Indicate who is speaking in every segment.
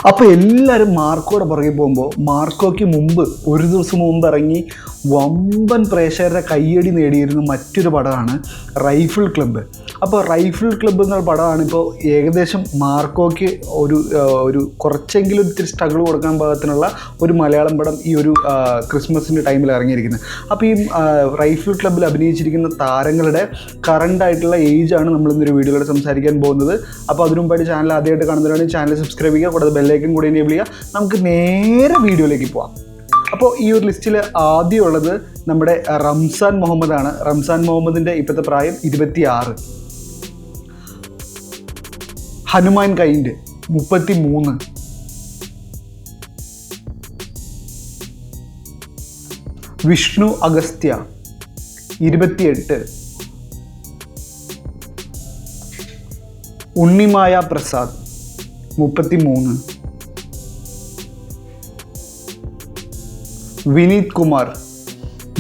Speaker 1: അപ്പോൾ എല്ലാവരും മാർക്കോയുടെ പുറകെ പോകുമ്പോൾ മാർക്കോയ്ക്ക് മുമ്പ് ഒരു ദിവസം മുമ്പ് ഇറങ്ങി വമ്പൻ പ്രേക്ഷകരുടെ കയ്യടി നേടിയിരുന്ന മറ്റൊരു പടമാണ് റൈഫിൾ ക്ലബ്ബ്. അപ്പോൾ റൈഫിൾ ക്ലബ്ബ് എന്ന പടമാണ് ഇപ്പോൾ ഏകദേശം മാർക്കോയ്ക്ക് ഒരു കുറച്ചെങ്കിലും ഇത്തിരി സ്ട്രഗിൾ കൊടുക്കാൻ പാകത്തിനുള്ള ഒരു മലയാളം പടം ഈ ഒരു ക്രിസ്മസിൻ്റെ ടൈമിൽ ഇറങ്ങിയിരിക്കുന്നത്. അപ്പോൾ ഈ റൈഫിൾ ക്ലബ്ബിൽ അഭിനയിച്ചിരിക്കുന്ന താരങ്ങളുടെ കറണ്ട് ആയിട്ടുള്ള ഏജാണ് നമ്മൾ ഇന്നൊരു വീഡിയോയിലൂടെ സംസാരിക്കാൻ പോകുന്നത്. അപ്പോൾ അതിനു മുമ്പായിട്ട് ചാനൽ ആദ്യമായിട്ട് കാണുന്നവരാണെങ്കിൽ ചാനൽ സബ്സ്ക്രൈബ് ചെയ്യുക, കൂടാതെ ബെല്ലൈക്കൻ കൂടി എനേബിൾ ചെയ്യുക. നമുക്ക് നേരെ വീഡിയോയിലേക്ക് പോവാം. അപ്പോൾ ഈ ഒരു ലിസ്റ്റിൽ ആദ്യമുള്ളത് നമ്മുടെ റംസാൻ മുഹമ്മദ് ആണ്. റംസാൻ മുഹമ്മദിൻ്റെ ഇപ്പോഴത്തെ പ്രായം 26. ഹനുമാൻ കൈൻഡ് 33. വിഷ്ണു അഗസ്ത്യ 28. ഉണ്ണിമായ പ്രസാദ് 33. വിനീത് കുമാർ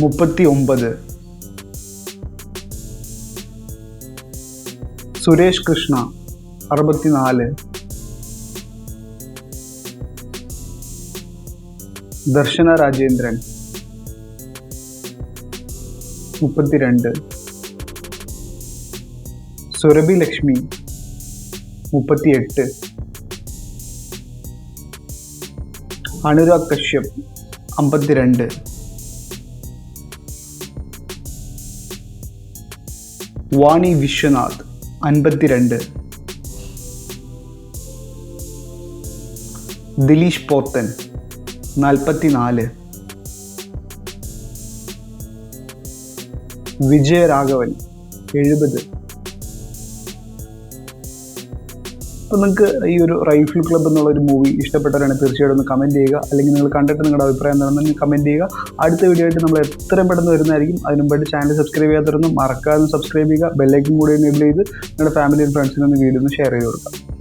Speaker 1: 39. സുരേഷ് കൃഷ്ണ 64. ദർശന രാജേന്ദ്രൻ 32. സുരഭി ലക്ഷ്മി 38. അനുരാഗ് കശ്യപ് 52. വാണി വിശ്വനാഥ് 52. ദിലീഷ് പോത്തൻ 44. വിജയരാഘവൻ 70. അപ്പോൾ നിങ്ങൾക്ക് ഈ ഒരു റൈഫിൾ ക്ലബ്ബ് എന്നുള്ളൊരു മൂവി ഇഷ്ടപ്പെട്ടവരാണ് തീർച്ചയായിട്ടും ഒന്ന് കമൻറ്റ് ചെയ്യുക. അല്ലെങ്കിൽ നിങ്ങൾ കണ്ടിട്ട് നിങ്ങളുടെ അഭിപ്രായം എന്താണെന്ന് കമൻറ്റ് ചെയ്യുക. അടുത്ത വീഡിയോ ആയിട്ട് നമ്മൾ എത്രയും പെട്ടെന്ന് വരുന്നതായിരിക്കും. അതിനുമുമ്പായിട്ട് ചാനൽ സബ്സ്ക്രൈബ് ചെയ്യാത്തവരൊന്നും മറക്കാതെ സബ്സ്ക്രൈബ് ചെയ്യുക. ബെല്ലൈക്കൻ കൂടി എനേബിൾ ചെയ്ത് നിങ്ങളുടെ ഫാമിലി ആൻഡ് ഫ്രണ്ട്സിനൊന്ന് വീഡിയോ ഒന്ന് ഷെയർ ചെയ്ത് കൊടുക്കുക.